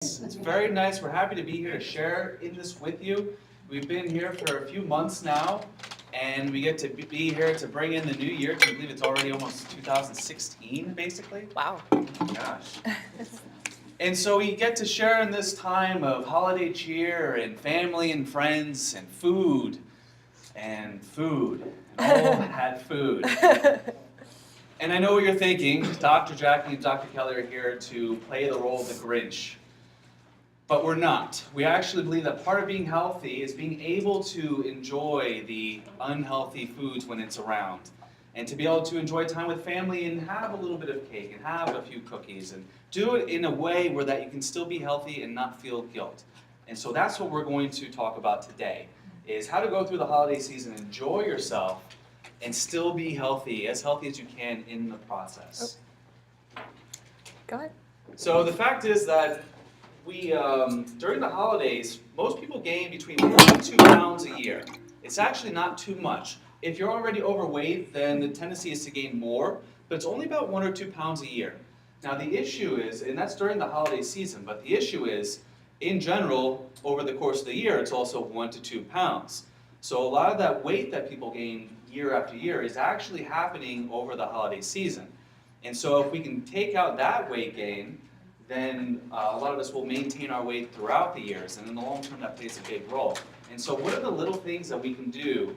It's very nice. We're happy to be here to share in this with you. We've been here for a few months now, and we get to be here to bring in the new year. Can you believe it's already almost 2016, basically? Wow. Gosh. And so we get to share in this time of holiday cheer and family and friends and food and food and all that food. And I know what you're thinking. Dr. Jackie and Dr. Kelly are here to play the role of the Grinch. But we're not. We actually believe that part of being healthy is being able to enjoy the unhealthy foods when it's around. And to be able to enjoy time with family and have a little bit of cake and have a few cookies and do it in a way where that you can still be healthy and not feel guilt. And so that's what we're going to talk about today, is how to go through the holiday season, enjoy yourself, and still be healthy as you can in the process. Go ahead. So the fact is that we, during the holidays, most people gain between 1 and 2 pounds a year. It's actually not too much. If you're already overweight, then the tendency is to gain more, but it's only about 1 or 2 pounds a year. Now the issue is, and that's during the holiday season, but the issue is, in general, over the course of the year, it's also 1 to 2 pounds. So a lot of that weight that people gain year after year is actually happening over the holiday season. And so if we can take out that weight gain, then a lot of us will maintain our weight throughout the years, and in the long term that plays a big role. And so what are the little things that we can do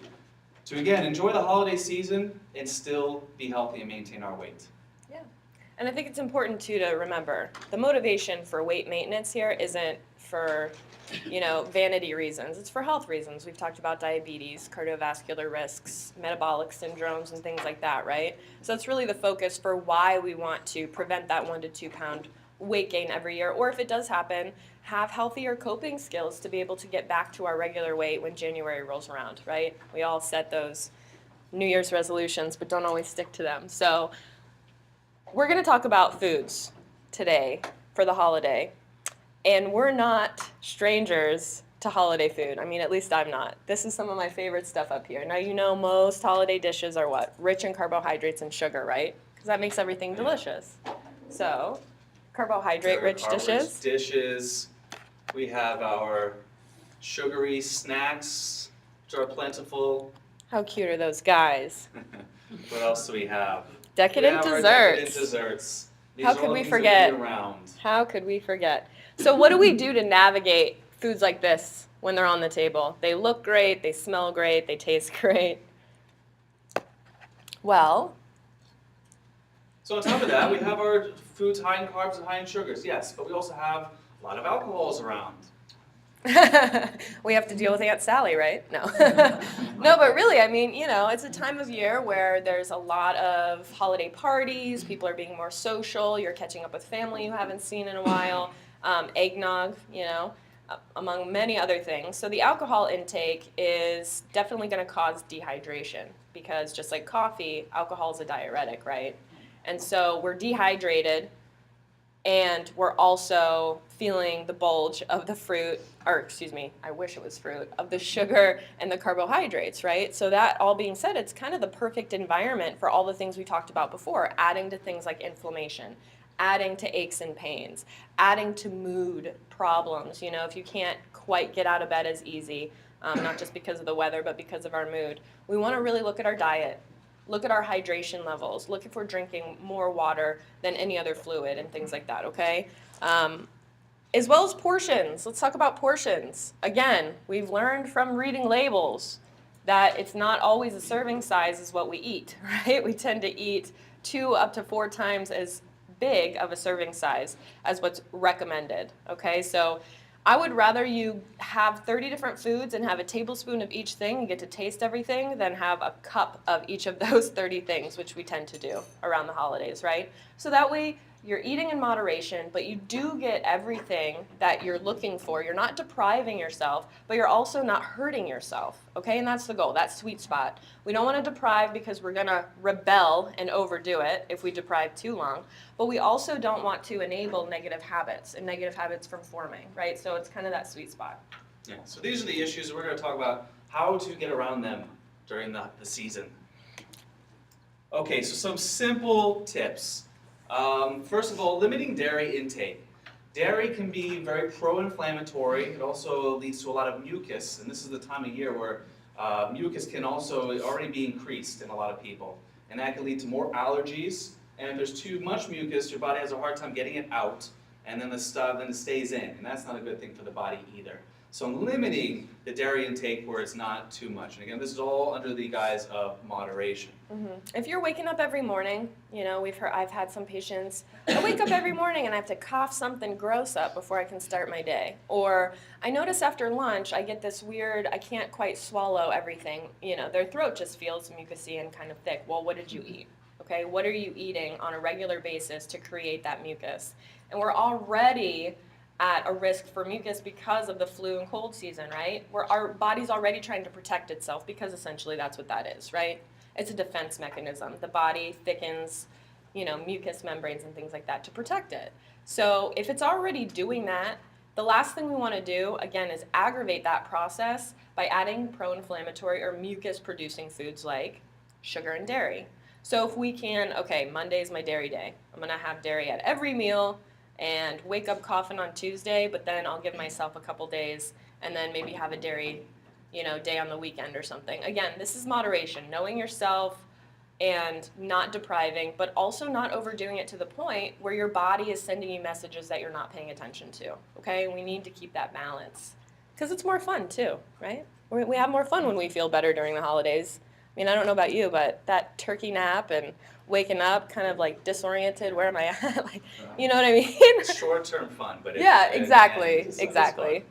to, again, enjoy the holiday season and still be healthy and maintain our weight? Yeah. And I think it's important too to remember the motivation for weight maintenance here isn't for, vanity reasons. It's for health reasons. We've talked about diabetes, cardiovascular risks, metabolic syndromes, and things like that, right? So it's really the focus for why we want to prevent that 1 to 2 pound weight gain every year, or if it does happen, have healthier coping skills to be able to get back to our regular weight when January rolls around, right? We all set those New Year's resolutions, but don't always stick to them. So we're going to talk about foods today for the holiday, and we're not strangers to holiday food. I mean, at least I'm not. This is some of my favorite stuff up here. Now, most holiday dishes are what? Rich in carbohydrates and sugar, right? Because that makes everything delicious. So carbohydrate-rich dishes. We have our sugary snacks, which are plentiful. How cute are those guys? What else do we have? Decadent desserts. Decadent desserts. These How are could all we things that forget? will be around. How could we forget? So what do we do to navigate foods like this when they're on the table? They look great, they smell great, they taste great. Well, so on top of that, we have our foods high in carbs and high in sugars, yes, but we also have a lot of alcohols around. we have to deal with Aunt Sally, right? No. No, but really, I mean, it's a time of year where there's a lot of holiday parties, people are being more social, you're catching up with family you haven't seen in a while, eggnog, among many other things. So the alcohol intake is definitely going to cause dehydration because just like coffee, alcohol is a diuretic, right? And so we're dehydrated, and we're also feeling the bulge of the fruit, I wish it was fruit, of the sugar and the carbohydrates, right? So that all being said, it's kind of the perfect environment for all the things we talked about before, adding to things like inflammation, adding to aches and pains, adding to mood problems. If you can't quite get out of bed as easy, not just because of the weather, but because of our mood, we want to really look at our diet. Look at our hydration levels. Look if we're drinking more water than any other fluid and things like that, okay? As well as portions. Let's talk about portions. Again, we've learned from reading labels that it's not always a serving size is what we eat, right? We tend to eat 2 up to 4 times as big of a serving size as what's recommended, okay? So I would rather you have 30 different foods and have a tablespoon of each thing and get to taste everything than have a cup of each of those 30 things, which we tend to do around the holidays, right? So that way you're eating in moderation, but you do get everything that you're looking for. You're not depriving yourself, but you're also not hurting yourself, okay? And that's the goal, that sweet spot. We don't want to deprive because we're going to rebel and overdo it if we deprive too long, but we also don't want to enable negative habits and negative habits from forming, right? So it's kind of that sweet spot. Yeah, so these are the issues we're going to talk about, how to get around them during the season. Okay, so some simple tips. First of all, limiting dairy intake. Dairy can be very pro-inflammatory. It also leads to a lot of mucus, and this is the time of year where mucus can also already be increased in a lot of people. And that can lead to more allergies, and if there's too much mucus, your body has a hard time getting it out, and then it stays in, and that's not a good thing for the body either. So I'm limiting the dairy intake where it's not too much. And again, this is all under the guise of moderation. If you're waking up every morning, you know, I've had some patients, I wake up every morning and I have to cough something gross up before I can start my day. Or I notice after lunch, I get this weird, I can't quite swallow everything. You know, their throat just feels mucousy and kind of thick. Well, what did you eat? Okay, what are you eating on a regular basis to create that mucus? And we're already at a risk for mucus because of the flu and cold season, right? Where our body's already trying to protect itself because essentially that's what that is, right? It's a defense mechanism. The body thickens, you know, mucous membranes and things like that to protect it. So if it's already doing that, the last thing we want to do, again, is aggravate that process by adding pro-inflammatory or mucus-producing foods like sugar and dairy. So if we can, okay, Monday's my dairy day. I'm going to have dairy at every meal and wake up coughing on Tuesday, but then I'll give myself a couple days and then maybe have a dairy, you know, day on the weekend or something. Again, this is moderation, knowing yourself and not depriving, but also not overdoing it to the point where your body is sending you messages that you're not paying attention to, okay? We need to keep that balance because it's more fun too, right? We have more fun when we feel better during the holidays. I mean, I don't know about you, but that turkey nap and waking up kind of like disoriented, where am I at? Like, you know what I mean? Short-term fun, but yeah, exactly, it's exactly. fun.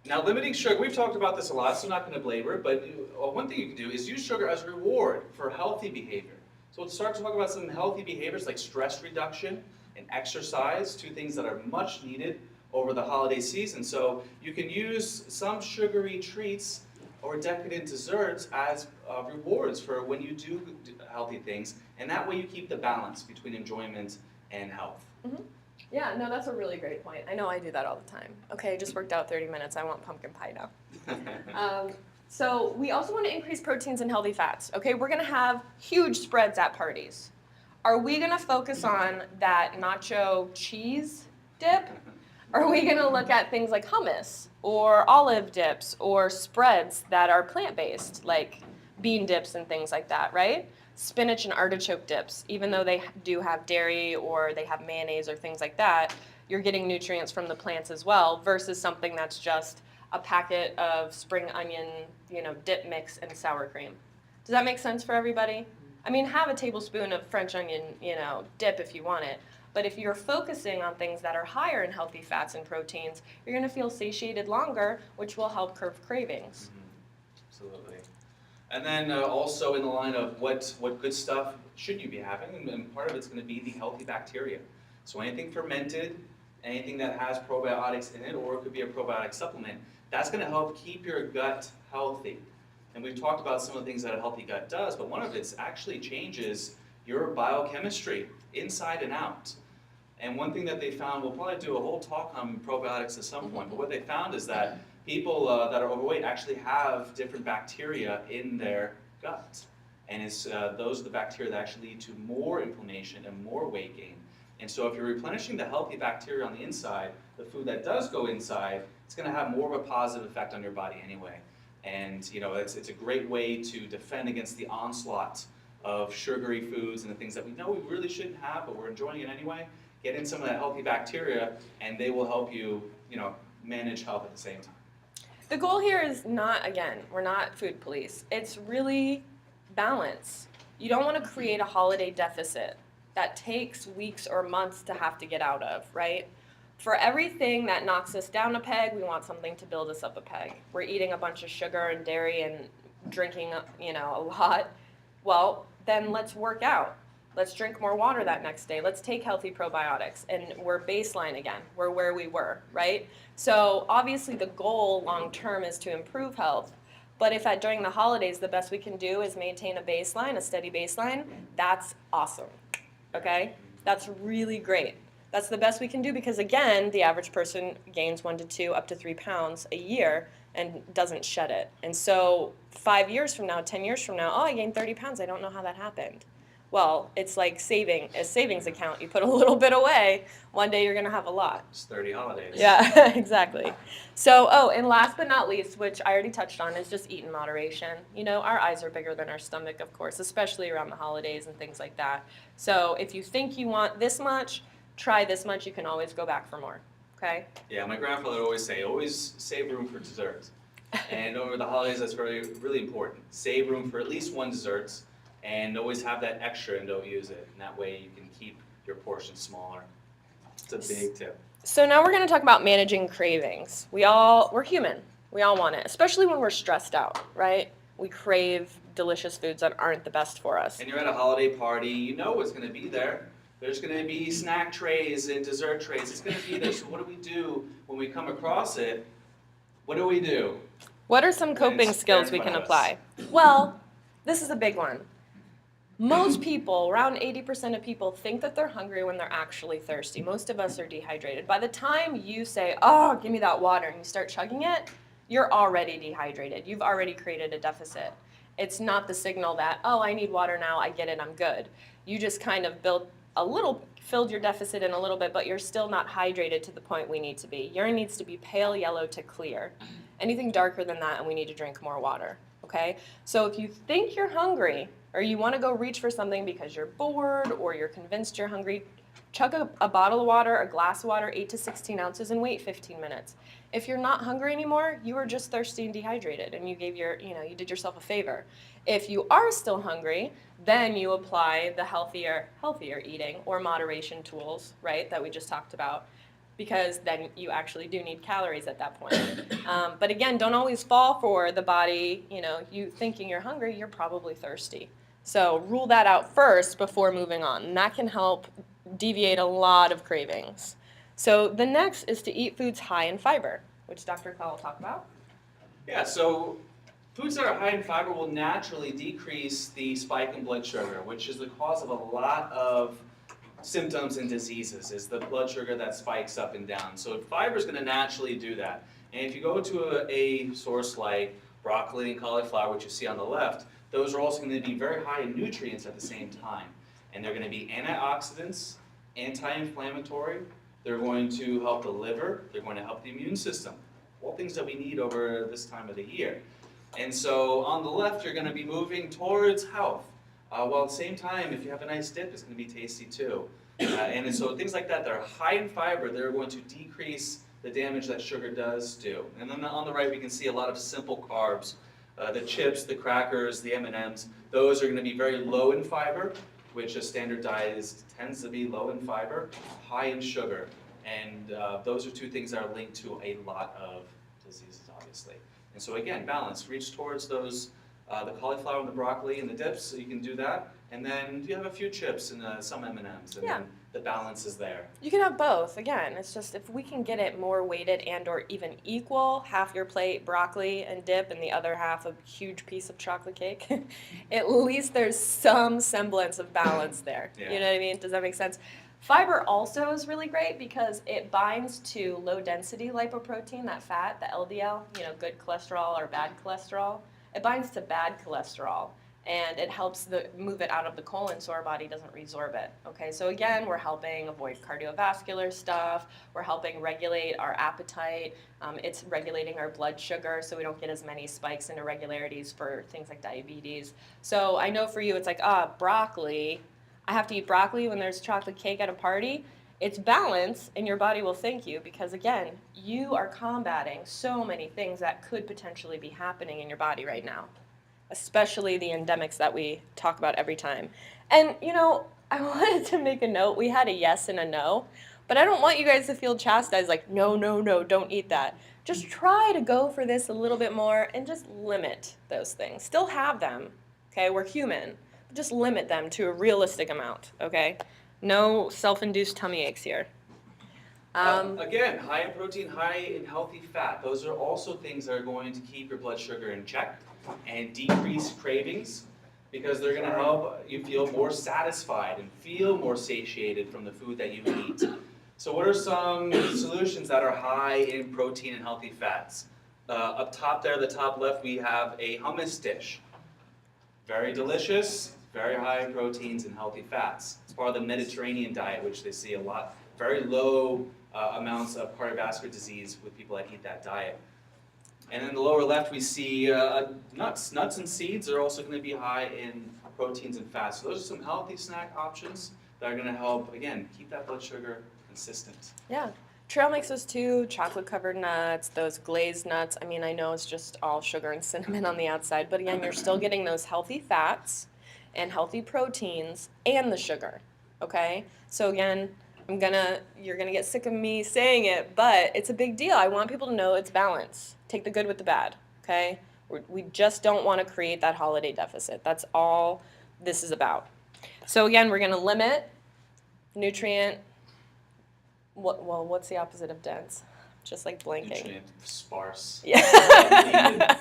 Now, limiting sugar, we've talked about this a lot, so I'm not going to belabor it, but one thing you can do is use sugar as a reward for healthy behavior. So we'll start to talk about some healthy behaviors like stress reduction and exercise, two things that are much needed over the holiday season. So you can use some sugary treats or decadent desserts as rewards for when you do healthy things, and that way you keep the balance between enjoyment and health. Yeah, no, that's a really great point. I know I do that all the time. Okay, just worked out 30 minutes. I want pumpkin pie now. So we also want to increase proteins and healthy fats. Okay, we're going to have huge spreads at parties. Are we going to focus on that nacho cheese dip? Are we going to look at things like hummus or olive dips or spreads that are plant-based, like bean dips and things like that, right? Spinach and artichoke dips, even though they do have dairy or they have mayonnaise or things like that, you're getting nutrients from the plants as well versus something that's just a packet of spring onion, you know, dip mix and sour cream. Does that make sense for everybody? I mean, have a tablespoon of French onion, you know, dip if you want it. But if you're focusing on things that are higher in healthy fats and proteins, you're going to feel satiated longer, which will help curb cravings. Absolutely. And then also in the line of what good stuff should you be having, and part of it's going to be the healthy bacteria. So anything fermented, anything that has probiotics in it, or it could be a probiotic supplement, that's going to help keep your gut healthy. And we've talked about some of the things that a healthy gut does, but one of it actually changes your biochemistry inside and out. And one thing that they found, we'll probably do a whole talk on probiotics at some point, but what they found is that people that are overweight actually have different bacteria in their gut. And it's those are the bacteria that actually lead to more inflammation and more weight gain. And so if you're replenishing the healthy bacteria on the inside, the food that does go inside, it's going to have more of a positive effect on your body anyway. And you know, it's a great way to defend against the onslaught of sugary foods and the things that we know we really shouldn't have, but we're enjoying it anyway. Get in some of that healthy bacteria, and they will help you, you know, manage health at the same time. The goal here is not, again, we're not food police. It's really balance. You don't want to create a holiday deficit that takes weeks or months to have to get out of, right? For everything that knocks us down a peg, we want something to build us up a peg. We're eating a bunch of sugar and dairy and drinking, you know, a lot. Well, then let's work out. Let's drink more water that next day. Let's take healthy probiotics. And we're baseline again. We're where we were, right? So obviously the goal long term is to improve health. But if during the holidays the best we can do is maintain a baseline, a steady baseline, that's awesome, okay? That's really great. That's the best we can do because, again, the average person gains 1 to 2, up to 3 pounds a year and doesn't shed it. And so 5 years from now, 10 years from now, oh, I gained 30 pounds. I don't know how that happened. Well, it's like a savings account. You put a little bit away, one day you're going to have a lot. It's 30 holidays. Yeah, exactly. So, oh, and last but not least, which I already touched on, is just eat in moderation. You know, our eyes are bigger than our stomach, of course, especially around the holidays and things like that. So if you think you want this much, try this much. You can always go back for more, okay? Yeah, my grandfather would always say, always save room for dessert. And over the holidays, that's really important. Save room for at least one dessert, and always have that extra and don't use it. And that way you can keep your portion smaller. It's a big tip. So now we're going to talk about managing cravings. We're human. We all want it, especially when we're stressed out, right? We crave delicious foods that aren't the best for us. And you're at a holiday party, you know what's going to be there. There's going to be snack trays and dessert trays. It's going to be there. So what do we do when we come across it? What do we do? What are some coping skills we can apply? Well, this is a big one. Most people, around 80% of people, think that they're hungry when they're actually thirsty. Most of us are dehydrated. By the time you say, oh, give me that water, and you start chugging it, you're already dehydrated. You've already created a deficit. It's not the signal that, oh, I need water now, I get it, I'm good. You just kind of filled your deficit in a little bit, but you're still not hydrated to the point we need to be. Urine needs to be pale yellow to clear. Anything darker than that, and we need to drink more water, okay? So if you think you're hungry, or you want to go reach for something because you're bored or you're convinced you're hungry, chug a bottle of water, a glass of water, 8 to 16 ounces, and wait 15 minutes. If you're not hungry anymore, you were just thirsty and dehydrated, and you did yourself a favor. If you are still hungry, then you apply the healthier eating or moderation tools, right, that we just talked about, because then you actually do need calories at that point. But again, don't always fall for the body, you thinking you're hungry, you're probably thirsty. So rule that out first before moving on, and that can help deviate a lot of cravings. So the next is to eat foods high in fiber, which Dr. Call will talk about. Yeah, so foods that are high in fiber will naturally decrease the spike in blood sugar, which is the cause of a lot of symptoms and diseases, is the blood sugar that spikes up and down. So fiber is going to naturally do that. And if you go to a source like broccoli and cauliflower, which you see on the left, those are also going to be very high in nutrients at the same time. And they're going to be antioxidants, anti-inflammatory, they're going to help the liver, they're going to help the immune system. All things that we need over this time of the year. And so on the left, you're going to be moving towards health. While at the same time, if you have a nice dip, it's going to be tasty too. And so things like that are high in fiber, they're going to decrease the damage that sugar does do. And then on the right, we can see a lot of simple carbs. The chips, the crackers, the M&Ms, those are going to be very low in fiber, which a standard diet tends to be low in fiber, high in sugar. And those are two things that are linked to a lot of diseases, obviously. And so again, balance. Reach towards those, the cauliflower and the broccoli and the dips, so you can do that. And then you have a few chips and some M&Ms, and then the balance is there. You can have both. Again, it's just if we can get it more weighted and or even equal, half your plate broccoli and dip and the other half a huge piece of chocolate cake, at least there's some semblance of balance there. Yeah. You know what I mean? Does that make sense? Fiber also is really great because it binds to low density lipoprotein, that fat, the LDL, good cholesterol or bad cholesterol. It binds to bad cholesterol. And it helps move it out of the colon so our body doesn't resorb it. Okay, so again, we're helping avoid cardiovascular stuff. We're helping regulate our appetite. It's regulating our blood sugar so we don't get as many spikes and irregularities for things like diabetes. So I know for you, it's like, broccoli. I have to eat broccoli when there's chocolate cake at a party. It's balance, and your body will thank you because, again, you are combating so many things that could potentially be happening in your body right now, especially the endemics that we talk about every time. And, I wanted to make a note. We had a yes and a no, but I don't want you guys to feel chastised like, no, don't eat that. Just try to go for this a little bit more and just limit those things. Still have them, okay? We're human. But just limit them to a realistic amount, okay? No self-induced tummy aches here. Again, high in protein, high in healthy fat. Those are also things that are going to keep your blood sugar in check and decrease cravings because they're going to help you feel more satisfied and feel more satiated from the food that you eat. So what are some solutions that are high in protein and healthy fats? Up top there, the top left, we have a hummus dish. Very delicious, very high in proteins and healthy fats. It's part of the Mediterranean diet, which they see a lot, very low amounts of cardiovascular disease with people that eat that diet. And in the lower left, we see nuts. Nuts and seeds are also going to be high in proteins and fats. So those are some healthy snack options that are going to help, again, keep that blood sugar consistent. Yeah. Trail mixes too, chocolate-covered nuts, those glazed nuts. I mean, I know it's just all sugar and cinnamon on the outside, but again, you're still getting those healthy fats and healthy proteins and the sugar, okay? So again, you're gonna get sick of me saying it, but it's a big deal. I want people to know it's balance. Take the good with the bad, okay? We just don't want to create that holiday deficit. That's all this is about. So again, we're gonna limit nutrient. What's the opposite of dense? Just like blanking. Nutrient sparse. Yeah.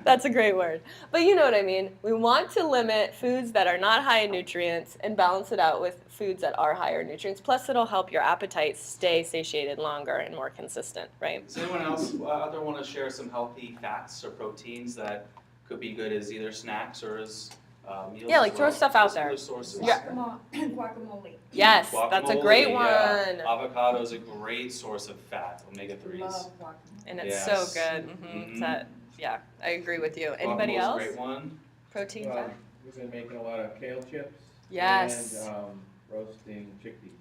That's a great word. But you know what I mean. We want to limit foods that are not high in nutrients and balance it out with foods that are higher in nutrients. Plus, it'll help your appetite stay satiated longer and more consistent, right? Does anyone else out there want to share some healthy fats or proteins that could be good as either snacks or as meals? Yeah, like as throw well? stuff out Some there. other sources. Yeah. Guacamole. Yes, that's a great Guacamole, one. yeah. Avocado is a great source of fat, omega-3s. Love guacamole. And it's Yes. so good. Mhm. Yeah, I agree with you. Anybody Guacamole's else? a great one. Protein fat? We've been making a lot of kale chips. Yes. And roasting chickpeas.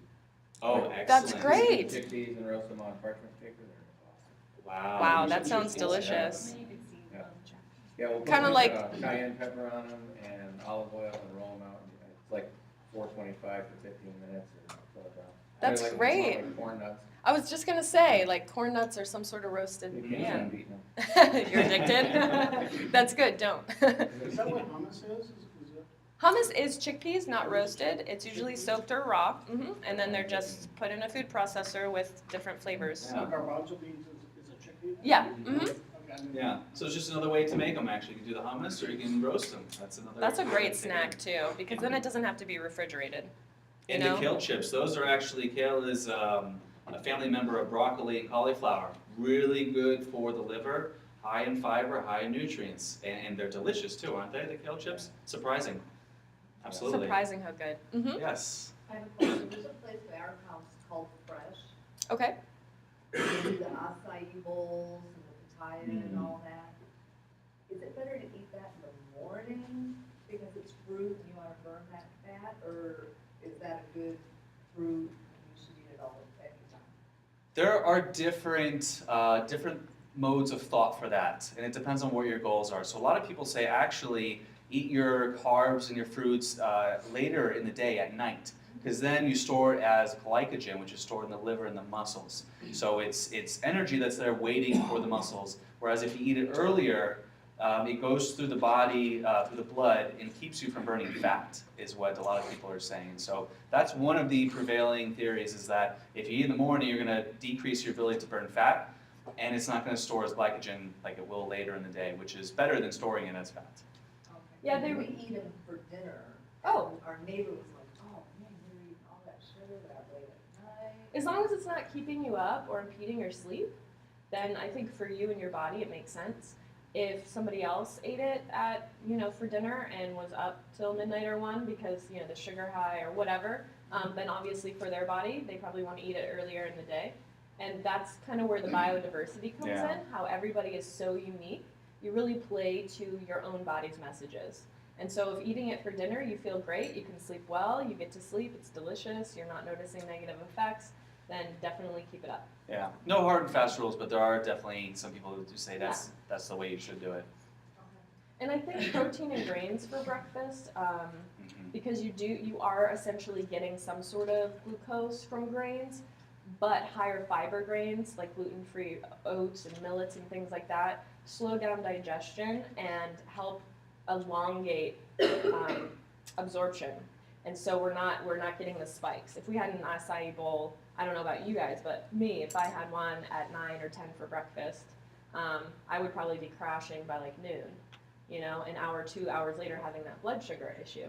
Oh, Like, excellent. That's great. Chickpeas and roast them on parchment paper. They're awesome. Wow. Wow, you that should sounds choose delicious. Yeah. Yeah, we'll put Kinda some, like- cayenne pepper on them and olive oil and roll them out. It's like 425 for 15 minutes and throw it down. That's Like great. corn nuts. I was just gonna say, like corn nuts or some sort of roasted. You can't Yeah. stop eating them. You're addicted? That's good, don't. Is that what hummus is? Is it? Hummus is chickpeas, not roasted. It's usually soaked or raw, and then they're just put in a food processor with different flavors. So garbanzo beans is a chickpea? Yeah, Okay. Yeah, so it's just another way to make them actually. You can do the hummus or you can roast them. That's another. That's a way great to snack too, because then it doesn't have to be refrigerated. You And know? the kale chips, those are actually, kale is a family member of broccoli and cauliflower. Really good for the liver, high in fiber, high in nutrients, and they're delicious too, aren't they, the kale chips? Surprising. Absolutely. Surprising how good. Yes. I have a question. There's a place by our house called Fresh. Okay. They do the acai bowls and the papaya and all that. Is it better to eat that in the morning because it's fruit and you want to burn that fat, or is that a good fruit and you should eat it all at any time? There are different modes of thought for that, and it depends on what your goals are. So a lot of people say actually eat your carbs and your fruits later in the day at night, because then you store it as glycogen, which is stored in the liver and the muscles. So it's energy that's there waiting for the muscles. Whereas if you eat it earlier, it goes through the body, through the blood, and keeps you from burning fat, is what a lot of people are saying. So that's one of the prevailing theories, is that if you eat in the morning, you're going to decrease your ability to burn fat, and it's not going to store as glycogen like it will later in the day, which is better than storing it as fat. Okay. Yeah, We eat them for dinner. Oh. and our neighbor was like, oh man, you're eating all that sugar that late at night. As long as it's not keeping you up or impeding your sleep, then I think for you and your body it makes sense. If somebody else ate it at, for dinner and was up till midnight or 1 because, the sugar high or whatever, then obviously for their body, they probably want to eat it earlier in the day. And that's kind of where the biodiversity comes Yeah. in, how everybody is so unique. You really play to your own body's messages. And so if eating it for dinner, you feel great, you can sleep well, you get to sleep, it's delicious, you're not noticing negative effects, then definitely keep it up. Yeah. No hard and fast rules, but there are definitely some people who do say that's the way you should do it. And I think protein and grains for breakfast, Mhm. because you are essentially getting some sort of glucose from grains, but higher fiber grains like gluten-free oats and millets and things like that slow down digestion and help elongate absorption. And so we're not getting the spikes. If we had an acai bowl, I don't know about you guys, but me, if I had one at 9 or 10 for breakfast, I would probably be crashing by like noon, an hour, 2 hours later having that blood sugar issue.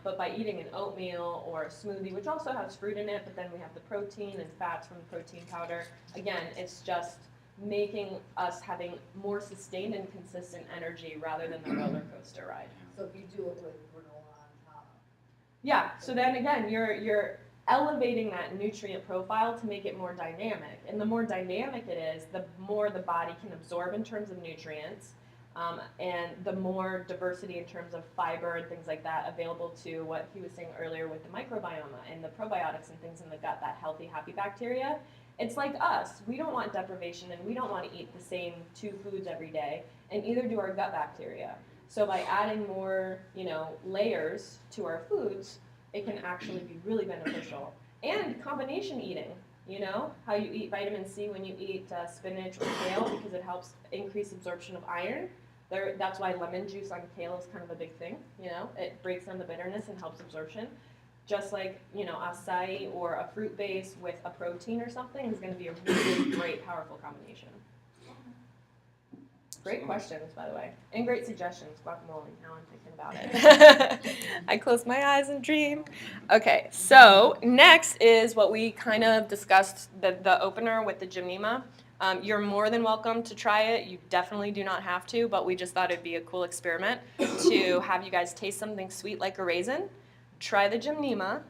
But by eating an oatmeal or a smoothie, which also has fruit in it, but then we have the protein and fats from the protein powder, again, it's just making us having more sustained and consistent energy rather than the roller coaster ride. So if you do it with granola Yeah, so then again, you're elevating that nutrient profile to make it more dynamic. And the more dynamic it is, the more the body can absorb in terms of nutrients, and the more diversity in terms of fiber and things like that available to what he was saying earlier with the microbiome and the probiotics and things in the gut, that healthy, happy bacteria. It's like us. We don't want deprivation and we don't want to eat the same 2 foods every day, and either do our gut bacteria. So by adding more, layers to our foods, it can actually be really beneficial. And combination eating, how you eat vitamin C when you eat spinach or kale, because it helps increase absorption of iron. That's why lemon juice on kale is kind of a big thing, it breaks down the bitterness and helps absorption. Just like, acai or a fruit base with a protein or something is going to be a really great, powerful combination. Great questions, by the way, and great suggestions. Guacamole, now I'm thinking about it. I close my eyes and dream. Okay, so next is what we kind of discussed, the opener with the Gymnema. You're more than welcome to try it. You definitely do not have to, but we just thought it'd be a cool experiment to have you guys taste something sweet like a raisin, try the Gymnema,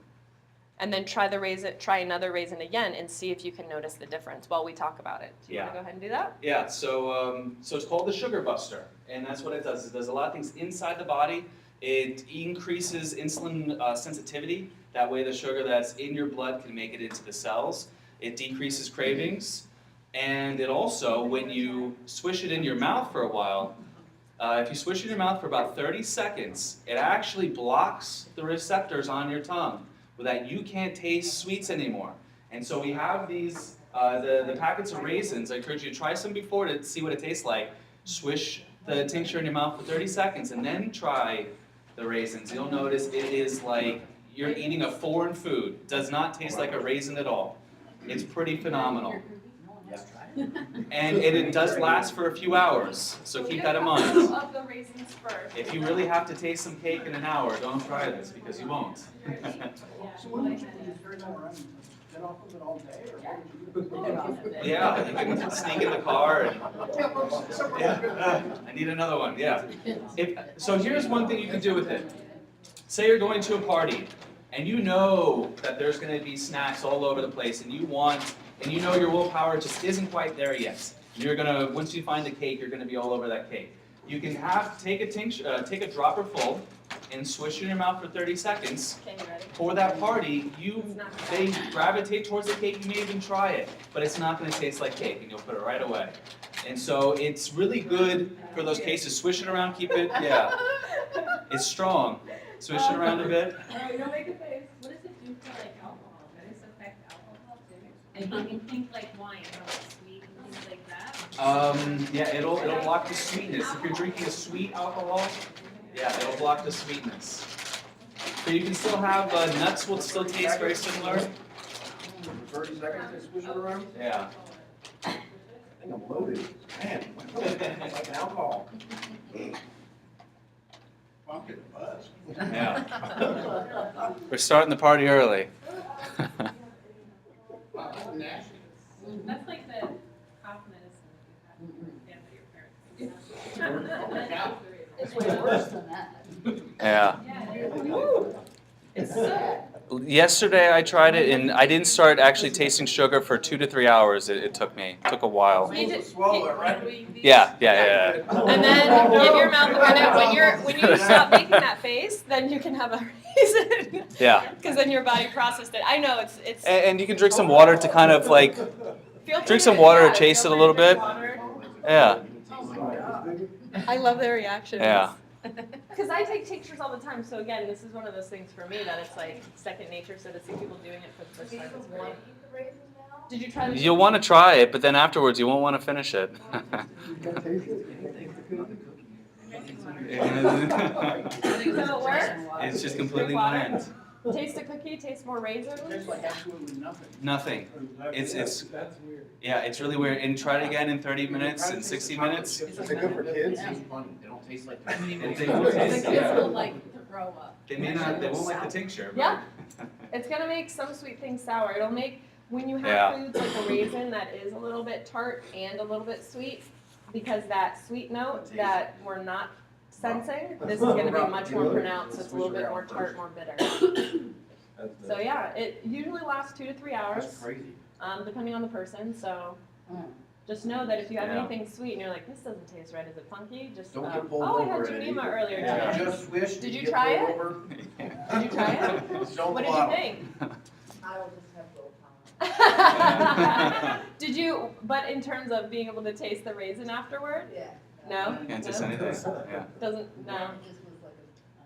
and then try another raisin again and see if you can notice the difference while we talk about it. Do you want to go ahead and do that? Yeah, so it's called the Sugar Buster, and that's what it does. It does a lot of things inside the body. It increases insulin sensitivity. That way the sugar that's in your blood can make it into the cells. It decreases cravings. And it also, when you swish it in your mouth for a while, if you swish it in your mouth for about 30 seconds, it actually blocks the receptors on your tongue so that you can't taste sweets anymore. And so we have these, the packets of raisins. I encourage you to try some before to see what it tastes like. Swish the tincture in your mouth for 30 seconds and then try the raisins. You'll notice it is like you're eating a foreign food. It does not taste like a raisin at all. It's pretty phenomenal. And it does last for a few hours, so keep that in mind. Of the raisins first. If you really have to taste some cake in an hour, don't try this because you won't. So what did you carry that around? Get off of it all day, or what did you do? Yeah, you can sneak in the car and, yeah, I need another one, yeah. So here's one thing you can do with it. Say you're going to a party, and you know that there's going to be snacks all over the place, and you know your willpower just isn't quite there yet. You're gonna, once you find the cake, you're gonna be all over that cake. You can take a dropper full and swish it in your mouth for 30 seconds. Okay, you ready? For that party, they gravitate towards the cake. You may even try it, but it's not gonna taste like cake, and you'll put it right away. And so it's really good for those cases. Swish it around, keep it, yeah. It's strong. Swish it around a bit. Don't make a face. What does it do for like alcohol? Does this affect alcohol too? And you can think like wine, how it's sweet and things like that? Yeah, it'll block the sweetness. If you're drinking a sweet alcohol, yeah, it'll block the sweetness. So you can still have, nuts will still taste very similar. 30 seconds, they swish it around? Yeah. I think I'm loaded. Man, like an alcohol. I'm getting buzzed. Yeah. We're starting the party early. That's like the cough medicine that you have with your parents. It's way worse than that. Yeah. Yeah. It's so Yesterday I tried it and I didn't start actually tasting sugar for 2 to 3 hours. It took a while. You just Swallow it, right? Yeah. And then give your mouth a minute. When you stop making that face, then you can have a reason. Yeah. Because then your body processed it. I know it's. And you can drink some water to kind of like, Feel free drink some water to chase feel it a free little to drink bit. water. Yeah. I love their reactions. Yeah. Because I take tinctures all the time, so again, this is one of those things for me that it's like second nature. So to see people doing it for the first time is great. Did you try this? You'll want to try it, but then afterwards you won't want to finish it. Does it work? It's just completely bland. Taste a cookie, taste more raisins. Tastes like absolutely nothing. Nothing. It's That's weird. yeah, it's really weird. And try it again in 30 minutes, in 60 minutes. Is it good for kids? They don't taste like. And they won't The taste, kids yeah. will like throw up. They won't like the tincture. But Yeah. It's gonna make some sweet things sour. It'll make, when you have Yeah. foods like a raisin that is a little bit tart and a little bit sweet, because that sweet note that we're not sensing, this is gonna be much more pronounced, so it's a little bit more tart, more bitter. So yeah, it usually lasts 2 to 3 hours. That's crazy. Depending on the person, so just know that if you have Yeah. anything sweet and you're like, this doesn't taste right, is it funky? Just, Don't get pulled oh, I had over in it Janima either. earlier Yeah. today. Just wish. Did you get try pulled it? over. Did you try it? Don't What did bottle. you think? I will just have willpower. Did you, but in terms of being able to taste the raisin afterward? Yeah. No? Can't taste No? anything, yeah. Doesn't, no. It just was like a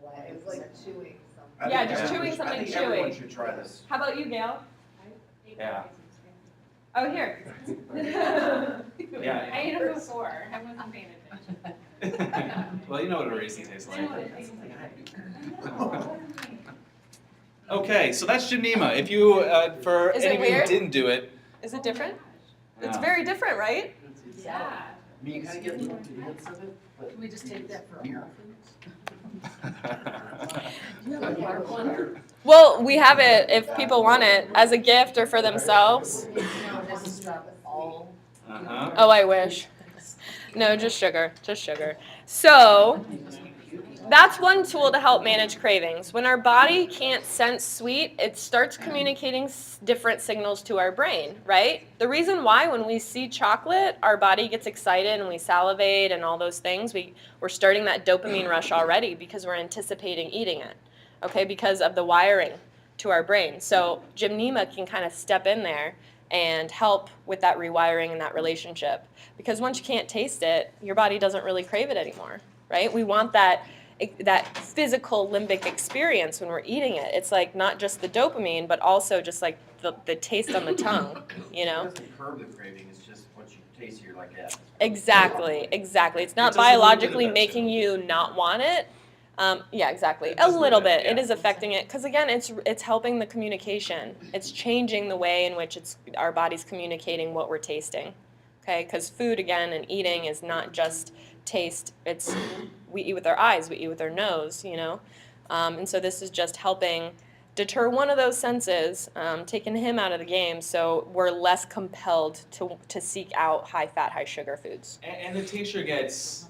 black, it was like chewing something. I Yeah, think just everyone chewing should- something I think everyone chewy. should try this. How about you, Gail? Yeah. Oh, here. Yeah. I ate them before, I wasn't paying attention. Well, you know what a raisin tastes I like. know what it tastes like. Okay, so that's Janima. If you, for Is it anybody who weird? didn't do it. Is it different? It's yeah. very different, right? Yeah. I mean, you kind of get the hints of it, but. Can we just take that for Beer. Well, we have it if people want it as a gift or for themselves. This is all. Uh-huh. Oh, I wish. No, just sugar, just sugar. So, that's one tool to help manage cravings. When our body can't sense sweet, it starts communicating different signals to our brain, right? The reason why when we see chocolate, our body gets excited and we salivate and all those things, we're starting that dopamine rush already because we're anticipating eating it, okay, because of the wiring to our brain. So Gymnema can kind of step in there and help with that rewiring and that relationship. Because once you can't taste it, your body doesn't really crave it anymore, right? We want that physical limbic experience when we're eating it. It's like not just the dopamine, but also just like the taste on the tongue, you know? It doesn't curb the craving, it's just once you taste it, you're like, yeah. Exactly, exactly. It's not It does a little bit of biologically that, making too. you not want it. Yeah, exactly. It A does a little little bit, bit. It yeah. is affecting it because again, it's helping the communication. It's changing the way in which our body's communicating what we're tasting. Okay, because food again and eating is not just taste. It's we eat with our eyes, we eat with our nose, you know, and so this is just helping deter one of those senses, taking him out of the game, so we're less compelled to seek out high fat, high sugar foods. And the tincture it gets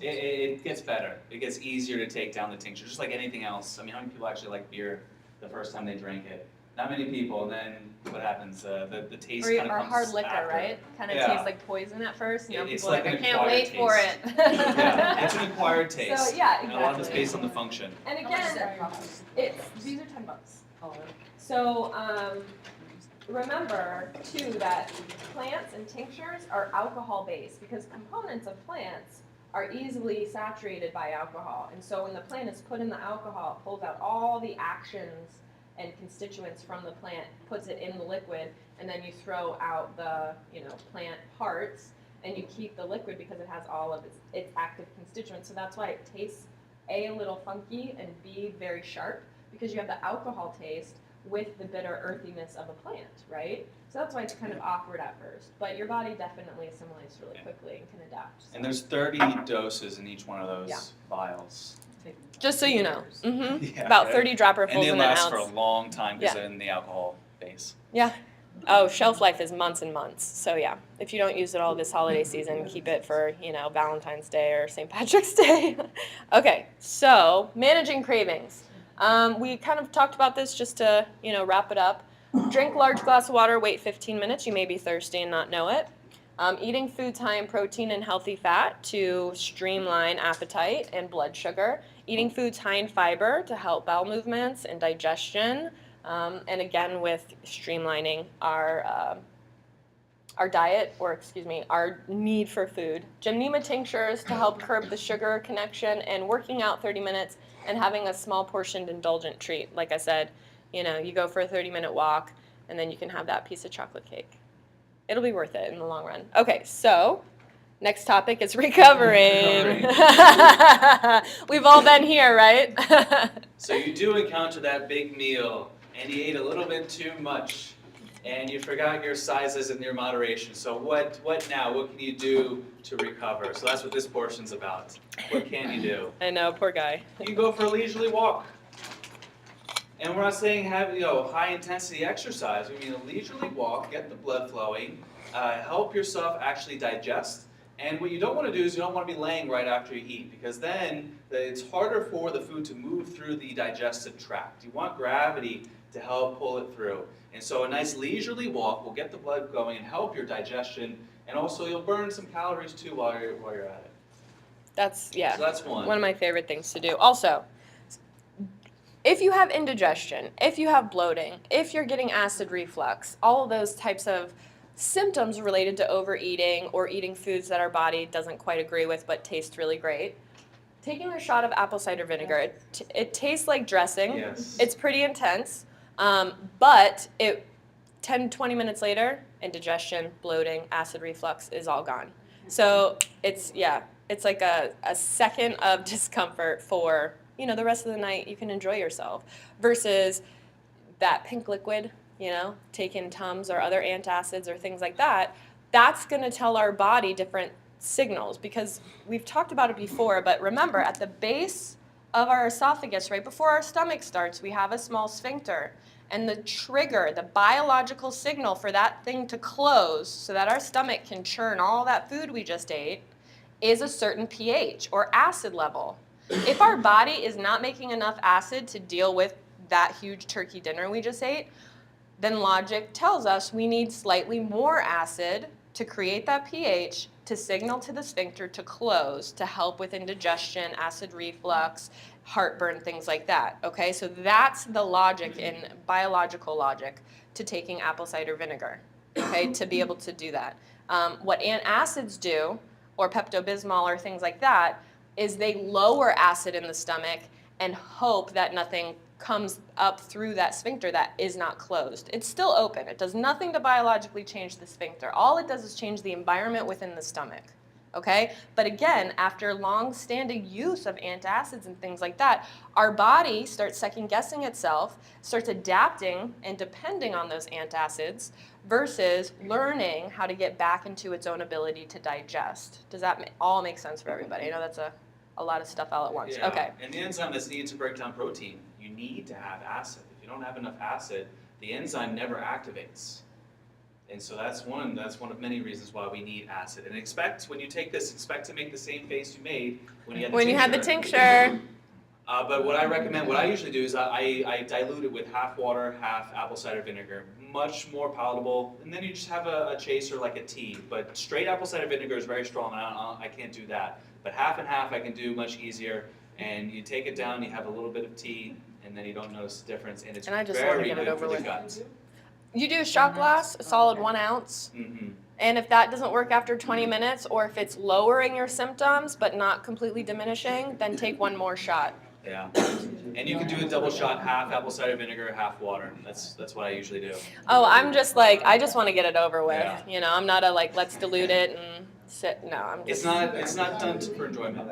better. It gets easier to take down the tincture, just like anything else. I mean, how many people actually like beer the first time they drink it? Not many people, and then what happens? The taste kind of Or comes hard liquor, after. right? Kind of Yeah. tastes like poison at first. You know, It's people are like like, I an can't acquired wait for it. taste. Yeah, it's an acquired taste. So yeah, And a lot of it's exactly. based on the function. And How much does again, that cost? these are $10. So remember too that plants and tinctures are alcohol based because components of plants are easily saturated by alcohol. And so when the plant is put in the alcohol, it pulls out all the actions and constituents from the plant, puts it in the liquid, and then you throw out the plant parts and you keep the liquid because it has all of its active constituents. So that's why it tastes A, a little funky, and B, very sharp, because you have the alcohol taste with the bitter earthiness of a plant, right? So that's why it's kind of awkward at first, but your body definitely assimilates really quickly and can adapt. So. And there's 30 doses in each one of those Yeah. vials. Just so you know, Yeah, about right. 30 dropperfuls And they in an last for a ounce. long time because Yeah. they're in the alcohol base. Yeah. Oh, shelf life is months and months. So yeah, if you don't use it all this holiday season, keep it for, Valentine's Day or St. Patrick's Day. Okay, so managing cravings. We kind of talked about this just to, wrap it up. Drink large glass of water, wait 15 minutes. You may be thirsty and not know it. Eating foods high in protein and healthy fat to streamline appetite and blood sugar. Eating foods high in fiber to help bowel movements and digestion. And again, with streamlining our diet, or our need for food. Gymnema tinctures to help curb the sugar connection, and working out 30 minutes and having a small portioned indulgent treat. Like I said, you go for a 30-minute walk, and then you can have that piece of chocolate cake. It'll be worth it in the long run. Okay, so next topic is recovering. We've all been here, right? So you do encounter that big meal, and you ate a little bit too much, and you forgot your sizes and your moderation. So what now? What can you do to recover? So that's what this portion's about. What can you do? I know, poor guy. You can go for a leisurely walk. And we're not saying have high intensity exercise. We mean a leisurely walk, get the blood flowing, help yourself actually digest, And what you don't want to do is you don't want to be laying right after you eat, because then it's harder for the food to move through the digestive tract. You want gravity to help pull it through. And so a nice leisurely walk will get the blood going and help your digestion, and also you'll burn some calories too while you're at it. That's, yeah, So that's one. one of my favorite things to do. Also, if you have indigestion, if you have bloating, if you're getting acid reflux, all of those types of symptoms related to overeating or eating foods that our body doesn't quite agree with but taste really great, taking a shot of apple cider vinegar, it tastes like dressing. Yes. It's pretty intense, but 10-20 minutes later, indigestion, bloating, acid reflux is all gone. So it's like a second of discomfort for, the rest of the night you can enjoy yourself, versus that pink liquid, taking Tums or other antacids or things like that. That's going to tell our body different signals, because we've talked about it before, but remember, at the base of our esophagus, right before our stomach starts, we have a small sphincter. And the trigger, the biological signal for that thing to close so that our stomach can churn all that food we just ate, is a certain pH or acid level. If our body is not making enough acid to deal with that huge turkey dinner we just ate, then logic tells us we need slightly more acid to create that pH to signal to the sphincter to close, to help with indigestion, acid reflux, heartburn, things like that. Okay, so that's the logic in biological logic to taking apple cider vinegar, okay, to be able to do that. What antacids do, or Pepto-Bismol or things like that, is they lower acid in the stomach and hope that nothing comes up through that sphincter that is not closed. It's still open. It does nothing to biologically change the sphincter. All it does is change the environment within the stomach. Okay? But again, after long-standing use of antacids and things like that, our body starts second-guessing itself, starts adapting and depending on those antacids, versus learning how to get back into its own ability to digest. Does that all make sense for everybody? I know that's a lot of stuff all at once. Yeah. Okay. And the enzyme that's needed to break down protein, you need to have acid. If you don't have enough acid, the enzyme never activates. And so that's one of many reasons why we need acid. And when you take this, expect to make the same face you made when you had the When tincture. you had the tincture. But what I usually do is I dilute it with half water, half apple cider vinegar. Much more palatable. And then you just have a chaser like a tea. But straight apple cider vinegar is very strong. I can't do that. But half and half I can do much easier. And you take it down, you have a little bit of tea, and then you don't notice the difference. And it's And I just wanna very get it good over for the with. gut. You do a shot glass, a solid 1 ounce. Mm-hmm. And if that doesn't work after 20 minutes, or if it's lowering your symptoms but not completely diminishing, then take one more shot. Yeah. And you can do a double shot, half apple cider vinegar, half water. That's what I usually do. Oh, I'm just like, I just want to get it over with. Yeah. I'm not let's dilute it and sit. No, I'm just. It's not done for enjoyment.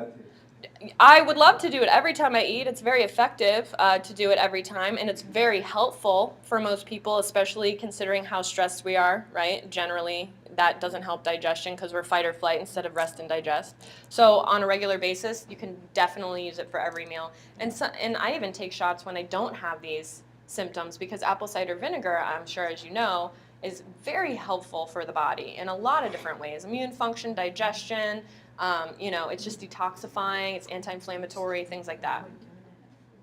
I would love to do it every time I eat. It's very effective to do it every time, and it's very helpful for most people, especially considering how stressed we are, right? Generally, that doesn't help digestion because we're fight or flight instead of rest and digest. So on a regular basis, you can definitely use it for every meal. And I even take shots when I don't have these symptoms, because apple cider vinegar, I'm sure as you know, is very helpful for the body in a lot of different ways. Immune function, digestion, it's just detoxifying, it's anti-inflammatory, things like that.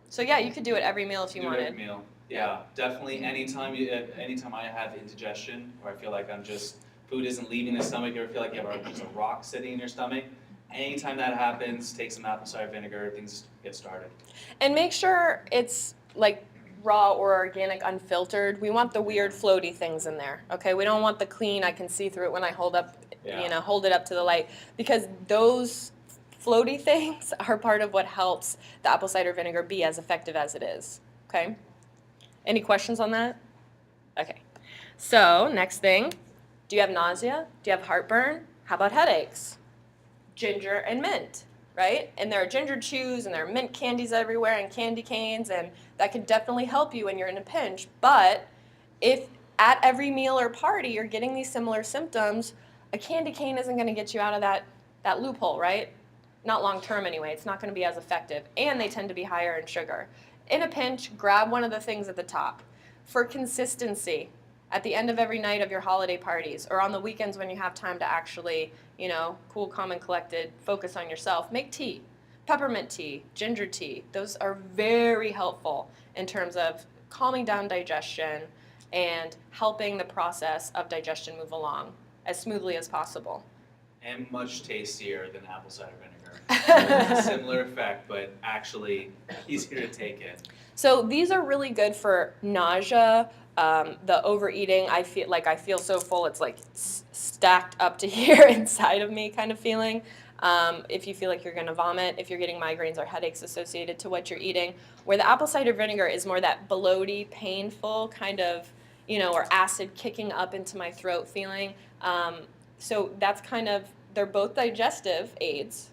So yeah, you could do it every meal if you Do it wanted. every meal. Yeah, definitely. Anytime I have indigestion, or I feel like food isn't leaving the stomach, you ever feel like you have just a rock sitting in your stomach, anytime that happens, take some apple cider vinegar, things get started. And make sure it's like raw or organic, unfiltered. We want the weird floaty things in there, okay? We don't want the clean, I can see through it when I hold it up to the light, because those floaty things are part of what helps the apple cider vinegar be as effective as it is, okay? Any questions on that? Okay. So, next thing, do you have nausea? Do you have heartburn? How about headaches? Ginger and mint, right? And there are ginger chews and there are mint candies everywhere and candy canes, and that could definitely help you when you're in a pinch. But if at every meal or party you're getting these similar symptoms, a candy cane isn't going to get you out of that loophole, right? Not long term anyway. It's not going to be as effective, and they tend to be higher in sugar. In a pinch, grab one of the things at the top. For consistency, At the end of every night of your holiday parties, or on the weekends when you have time to actually, cool, calm, and collected, focus on yourself, make tea. Peppermint tea, ginger tea, those are very helpful in terms of calming down digestion and helping the process of digestion move along as smoothly as possible. And much tastier than apple cider vinegar. Similar effect, but actually easier to take in. So these are really good for nausea, the overeating. I feel so full, it's like stacked up to here inside of me kind of feeling. If you feel like you're going to vomit, if you're getting migraines or headaches associated to what you're eating, where the apple cider vinegar is more that bloaty, painful kind of, or acid kicking up into my throat feeling. So that's they're both digestive aids,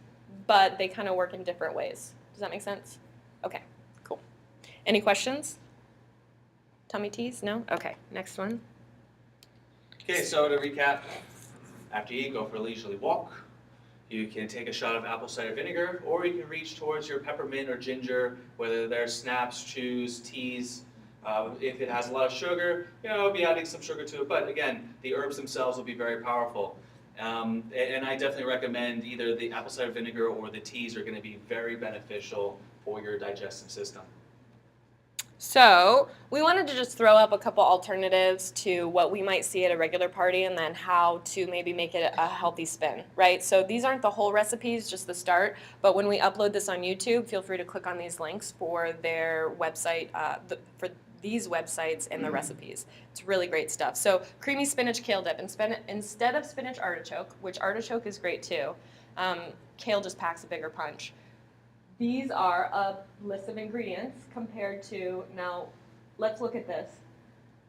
but they kind of work in different ways. Does that make sense? Okay, cool. Any questions? Tummy teas? No? Okay, next one. Okay, so to recap, after you eat, go for a leisurely walk. You can take a shot of apple cider vinegar, or you can reach towards your peppermint or ginger, whether they're snaps, chews, teas. If it has a lot of sugar, be adding some sugar to it. But again, the herbs themselves will be very powerful. And I definitely recommend either the apple cider vinegar or the teas are going to be very beneficial for your digestive system. So we wanted to just throw up a couple alternatives to what we might see at a regular party and then how to maybe make it a healthy spin, right? So these aren't the whole recipes, just the start, but when we upload this on YouTube, feel free to click on these links for their website, for these websites and the recipes. It's really great stuff. So creamy spinach kale dip, instead of spinach artichoke, which artichoke is great too, kale just packs a bigger punch. These are a list of ingredients compared to, now let's look at this.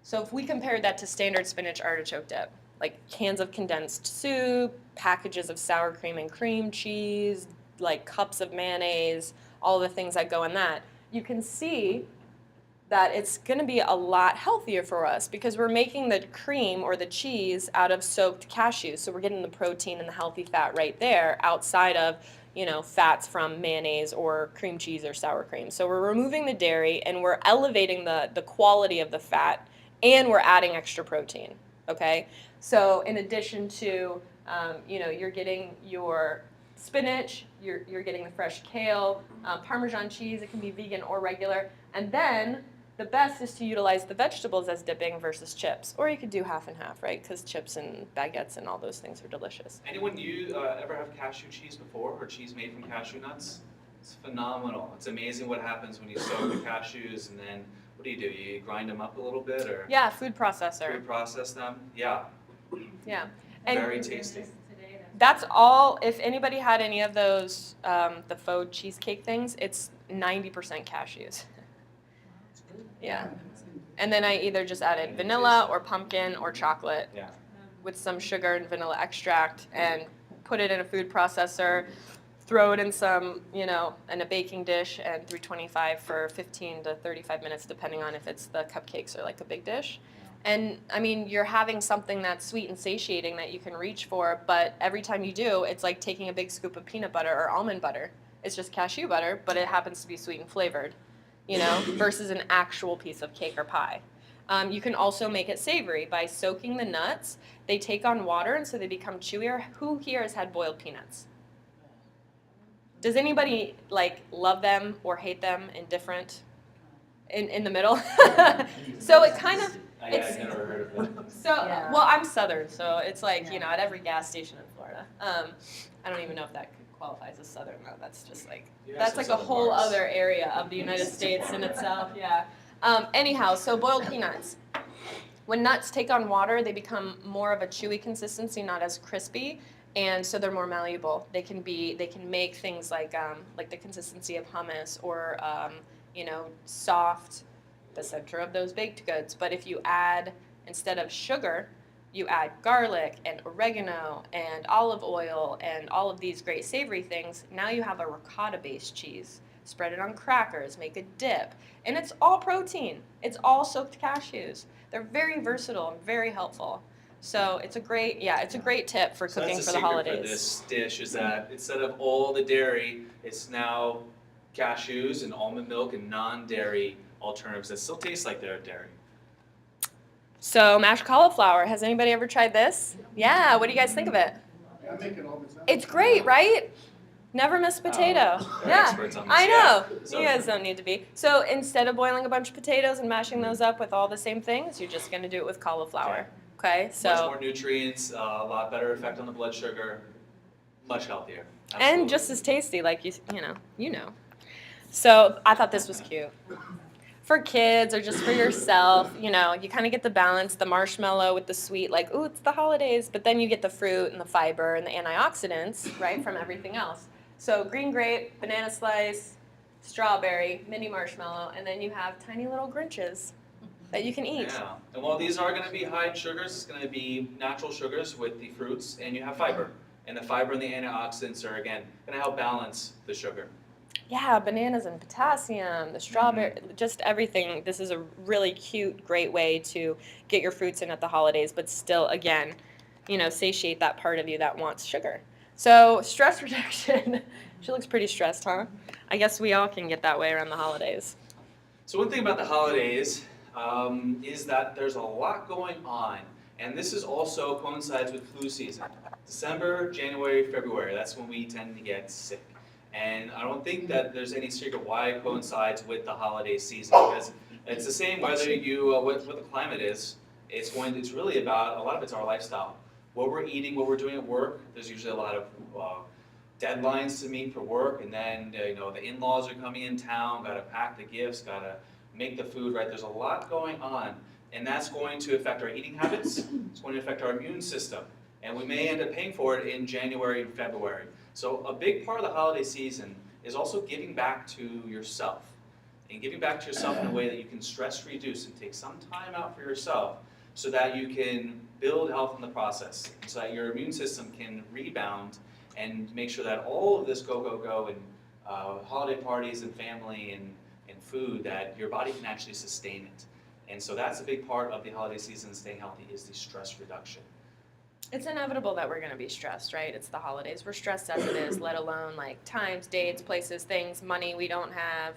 So if we compared that to standard spinach artichoke dip, like cans of condensed soup, packages of sour cream and cream cheese, like cups of mayonnaise, all the things that go in that, you can see that it's going to be a lot healthier for us because we're making the cream or the cheese out of soaked cashews. So we're getting the protein and the healthy fat right there outside of fats from mayonnaise or cream cheese or sour cream. So we're removing the dairy and we're elevating the quality of the fat and we're adding extra protein, okay? So in addition to, you're getting your spinach, you're getting the fresh kale, Parmesan cheese, it can be vegan or regular, and then the best is to utilize the vegetables as dipping versus chips. Or you could do half and half, right? Because chips and baguettes and all those things are delicious. Anyone ever have cashew cheese before, or cheese made from cashew nuts? It's phenomenal. It's amazing what happens when you soak the cashews and then, what do? You grind them up a little bit, or Yeah, food processor. food process them? Yeah, Yeah. And very tasty. Today, that's all, if anybody had any of those, the faux cheesecake things, it's 90% cashews. Yeah. And then I either just added vanilla or pumpkin or chocolate Yeah. with some sugar and vanilla extract and put it in a food processor, throw it in some, in a baking dish and 325 for 15 to 35 minutes depending on if it's the cupcakes or like a big dish. And I mean, you're having something that's sweet and satiating that you can reach for, but every time you do, it's like taking a big scoop of peanut butter or almond butter. It's just cashew butter, but it happens to be sweet and flavored, versus an actual piece of cake or pie. You can also make it savory by soaking the nuts. They take on water and so they become chewier. Who here has had boiled peanuts? Does anybody love them or hate them, indifferent, in the middle? So it kind of, I It's- never heard of it. so, Yeah. well, I'm Southern, so it's like, Yeah. at every gas station in Florida. I don't even know if that qualifies as Southern, though. That's just like, Yeah, that's some like a southern whole parts. other area of the United States in itself, yeah. Anyhow, so boiled peanuts. When nuts take on water, they become more of a chewy consistency, not as crispy, and so they're more malleable. They can make things like the consistency of hummus or, soft, the center of those baked goods. But if you add, instead of sugar, you add garlic and oregano and olive oil and all of these great savory things, now you have a ricotta-based cheese. Spread it on crackers, make a dip, and it's all protein. It's all soaked cashews. They're very versatile and very helpful. So it's a great tip for So cooking that's for the the secret holidays. for this dish is that instead of all the dairy, it's now cashews and almond milk and non-dairy alternatives that still taste like they're dairy. So mashed cauliflower. Has anybody ever tried this? Yeah. What do you guys think of it? I make it all the time. It's great, right? Never miss potato. We're Yeah. experts on this, I know. yeah. So- You guys don't need to be. So instead of boiling a bunch of potatoes and mashing those up with all the same things, you're just gonna do it with cauliflower. Okay. Much So more nutrients, a lot better effect on the blood sugar, much healthier. and Absolutely. just as tasty, like you know. So I thought this was cute. For kids or just for yourself, you kind of get the balance, the marshmallow with the sweet, like, ooh, it's the holidays, but then you get the fruit and the fiber and the antioxidants, right, from everything else. So green grape, banana slice, strawberry, mini marshmallow, and then you have tiny little Grinches that you can eat. Yeah, and while these are going to be high in sugars, it's going to be natural sugars with the fruits, and you have fiber. And the fiber and the antioxidants are, again, going to help balance the sugar. Yeah, bananas and potassium, the strawberry, just everything. This is a really cute, great way to get your fruits in at the holidays, but still, again, satiate that part of you that wants sugar. So stress reduction. She looks pretty stressed, huh? I guess we all can get that way around the holidays. So one thing about the holidays is that there's a lot going on, and this is also coincides with flu season. December, January, February, that's when we tend to get sick. And I don't think that there's any secret why it coincides with the holiday season, because it's the same whether you what the climate is. It's really about, a lot of it's our lifestyle. What we're eating, what we're doing at work. There's usually a lot of deadlines to meet for work, and then the in-laws are coming in town. Got to pack the gifts. Got to make the food right. There's a lot going on, and that's going to affect our eating habits. It's going to affect our immune system, and we may end up paying for it in January and February. So a big part of the holiday season is also giving back to yourself. And giving back to yourself in a way that you can stress reduce and take some time out for yourself so that you can build health in the process, so that your immune system can rebound and make sure that all of this go and holiday parties and family and food, that your body can actually sustain it. And so that's a big part of the holiday season, staying healthy, is the stress reduction. It's inevitable that we're going to be stressed, right? It's the holidays. We're stressed as it is, let alone like times, dates, places, things, money we don't have,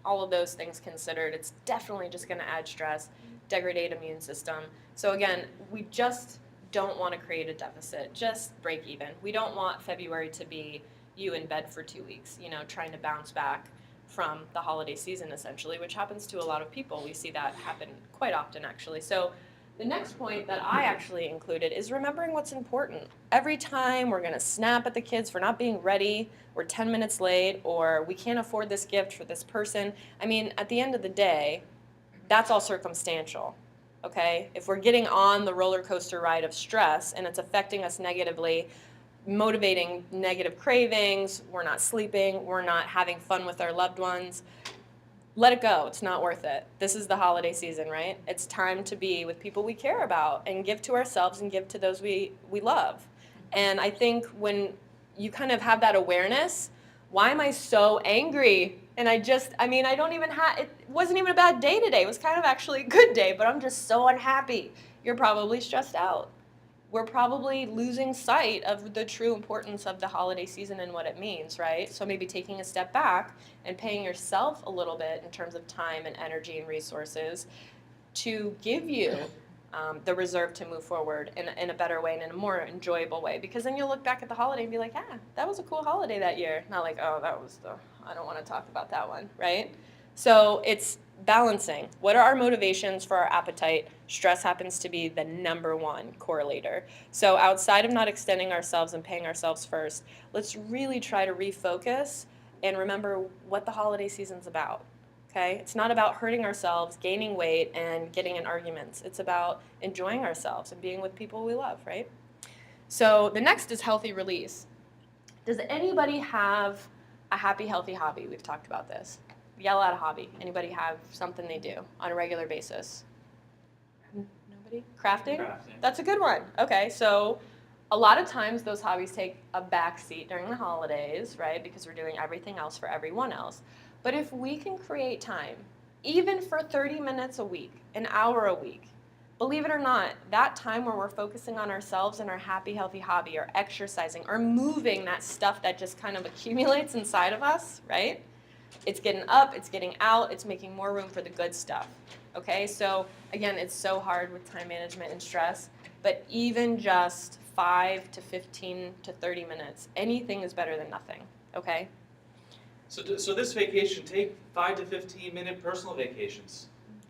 all of those things considered. It's definitely just going to add stress, degrade immune system. So again, we just don't want to create a deficit, just break even. We don't want February to be you in bed for 2 weeks, trying to bounce back from the holiday season essentially, which happens to a lot of people. We see that happen quite often actually. So the next point that I actually included is remembering what's important. Every time we're going to snap at the kids for not being ready, we're 10 minutes late, or we can't afford this gift for this person. I mean, at the end of the day, that's all circumstantial, okay? If we're getting on the roller coaster ride of stress and it's affecting us negatively, motivating negative cravings, we're not sleeping, we're not having fun with our loved ones, let it go. It's not worth it. This is the holiday season, right? It's time to be with people we care about and give to ourselves and give to those we love. And I think when you kind of have that awareness, why am I so angry? And I don't even it wasn't even a bad day today. It was kind of actually a good day, but I'm just so unhappy. You're probably stressed out. We're probably losing sight of the true importance of the holiday season and what it means, right? So maybe taking a step back and paying yourself a little bit in terms of time and energy and resources to give you the reserve to move forward in a better way and in a more enjoyable way. Because then you'll look back at the holiday and be like, that was a cool holiday that year. Not like, I don't want to talk about that one, right? So it's balancing. What are our motivations for our appetite? Stress happens to be the number one correlator. So outside of not extending ourselves and paying ourselves first, let's really try to refocus and remember what the holiday season's about. Okay? It's not about hurting ourselves, gaining weight, and getting in arguments. It's about enjoying ourselves and being with people we love, right? So the next is healthy release. Does anybody have a happy, healthy hobby? We've talked about this. Yell out a hobby. Anybody have something they do on a regular basis? Nobody? Crafting? That's a good one. Okay, so a lot of times those hobbies take a back seat during the holidays, right? Because we're doing everything else for everyone else. But if we can create time, even for 30 minutes a week, an hour a week, believe it or not, that time where we're focusing on ourselves and our happy, healthy hobby, or exercising, or moving that stuff that just kind of accumulates inside of us, right? It's getting up, it's getting out, it's making more room for the good stuff. Okay, so again, it's so hard with time management and stress, but even just 5 to 15 to 30 minutes, anything is better than nothing. Okay? So this vacation, take 5 to 15 minute personal vacations.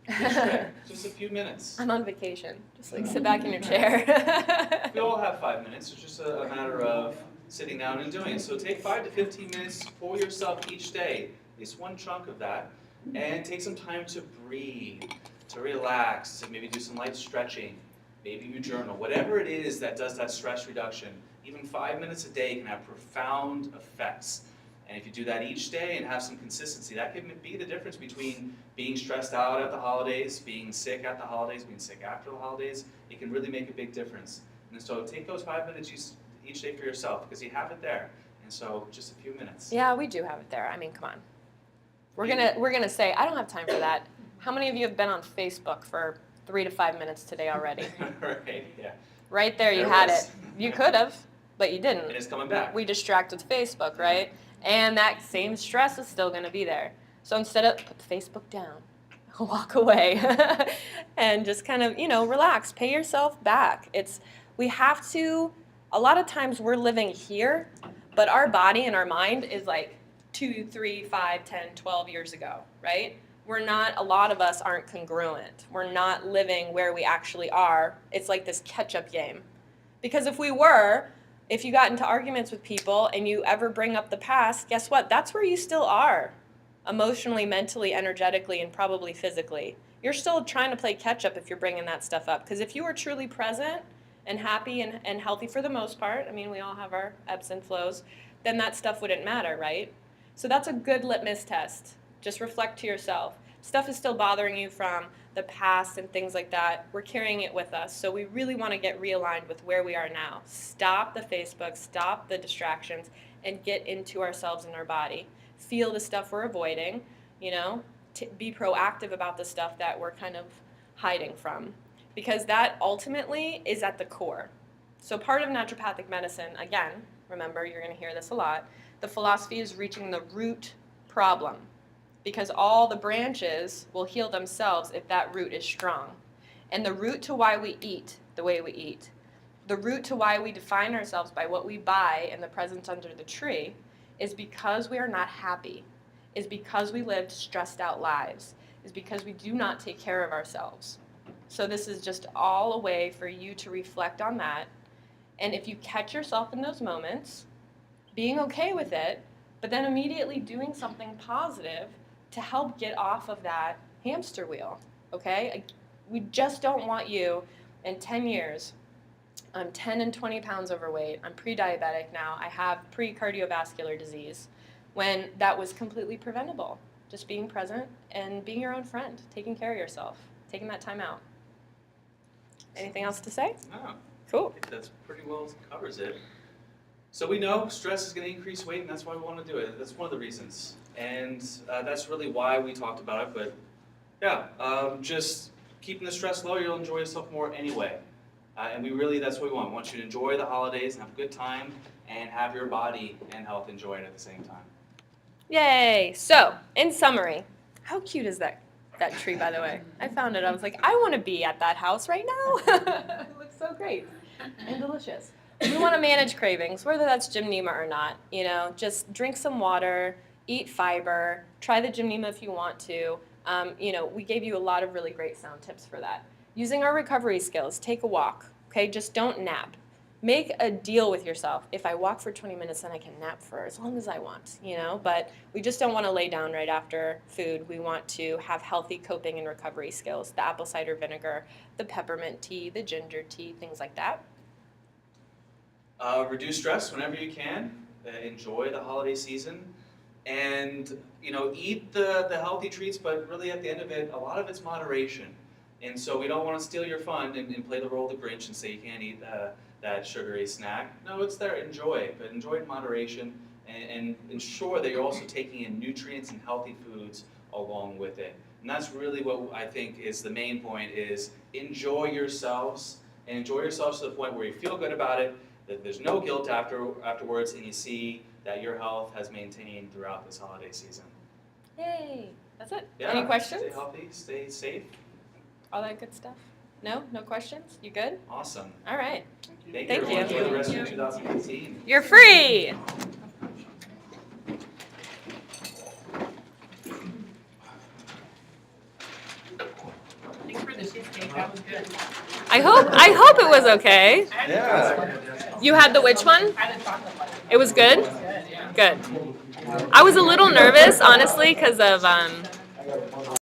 Each day, just a few minutes. I'm on vacation. Just like sit back in your chair. We all have 5 minutes. It's just a matter of sitting down and doing it. So take 5 to 15 minutes for yourself each day, at least one chunk of that, and take some time to breathe, to relax, to maybe do some light stretching, maybe you journal, whatever it is that does that stress reduction. Even 5 minutes a day can have profound effects. And if you do that each day and have some consistency, that can be the difference between being stressed out at the holidays, being sick at the holidays, being sick after the holidays. It can really make a big difference. And so take those 5 minutes each day for yourself, because you have it there. And so just a few minutes. Yeah, we do have it there. I mean, come on. We're gonna say, I don't have time for that. How many of you have been on Facebook for 3 to 5 minutes today already? Right, yeah. Right there, you There had was. it. You could have, but you didn't. And it's coming back. We distract with Facebook, right? And that same stress is still going to be there. So instead of put Facebook down, walk away, and just kind of, relax, pay yourself back. We have to, a lot of times we're living here, but our body and our mind is like 2, 3, 5, 10, 12 years ago, right? A lot of us aren't congruent. We're not living where we actually are. It's like this catch-up game. Because if we were, if you got into arguments with people and you ever bring up the past, guess what? That's where you still are, emotionally, mentally, energetically, and probably physically. You're still trying to play catch up if you're bringing that stuff up. Because if you were truly present and happy and healthy for the most part, I mean, we all have our ebbs and flows, then that stuff wouldn't matter, right? So that's a good litmus test. Just reflect to yourself. Stuff is still bothering you from the past and things like that. We're carrying it with us. So we really want to get realigned with where we are now. Stop the Facebook, stop the distractions, and get into ourselves and our body. Feel the stuff we're avoiding, be proactive about the stuff that we're kind of hiding from. Because that ultimately is at the core. So part of naturopathic medicine, again, remember, you're going to hear this a lot, the philosophy is reaching the root problem. Because all the branches will heal themselves if that root is strong. And the root to why we eat the way we eat, the root to why we define ourselves by what we buy and the presents under the tree, is because we are not happy, is because we lived stressed out lives, is because we do not take care of ourselves. So this is just all a way for you to reflect on that. And if you catch yourself in those moments, being okay with it, but then immediately doing something positive to help get off of that hamster wheel, okay? We just don't want you in 10 years. I'm 10 and 20 pounds overweight. I'm pre-diabetic now. I have pre-cardiovascular disease when that was completely preventable. Just being present and being your own friend, taking care of yourself, taking that time out. Anything else to say? No, Cool. that's pretty well covers it. So we know stress is going to increase weight, and that's why we want to do it. That's one of the reasons. And that's really why we talked about it. But yeah, just keeping the stress low, you'll enjoy yourself more anyway. And that's what we want. We want you to enjoy the holidays and have a good time and have your body and health enjoy it at the same time. Yay! So, in summary, how cute is that tree, by the way? I found it. I was like, I want to be at that house right now. It looks so great and delicious. We want to manage cravings, whether that's gymnema or not. Just drink some water, eat fiber, try the gymnema if you want to. We gave you a lot of really great sound tips for that. Using our recovery skills, take a walk, okay? Just don't nap. Make a deal with yourself. If I walk for 20 minutes, then I can nap for as long as I want, But we just don't want to lay down right after food. We want to have healthy coping and recovery skills, the apple cider vinegar, the peppermint tea, the ginger tea, things like that. Reduce stress whenever you can. Enjoy the holiday season. And, eat the healthy treats, but really at the end of it, a lot of it's moderation. And so we don't want to steal your fun and play the role of the Grinch and say you can't eat that sugary snack. No, it's there. Enjoy it, but enjoy it in moderation and ensure that you're also taking in nutrients and healthy foods along with it. And that's really what I think is the main point, is enjoy yourselves, and enjoy yourselves to the point where you feel good about it, that there's no guilt afterwards, and you see that your health has maintained throughout this holiday season. Yay. That's it. Yeah, Any questions? Stay healthy, stay safe. All that good stuff? No? No questions? You good? Awesome. All right. Thank Thank you. you. Enjoy the rest of 2018. You're free. Thanks for the cheesecake, that was good. I hope it was okay. Yeah. You had the which one? I had a chocolate one. It was good? Good, yeah. Good. I was a little nervous, honestly, because of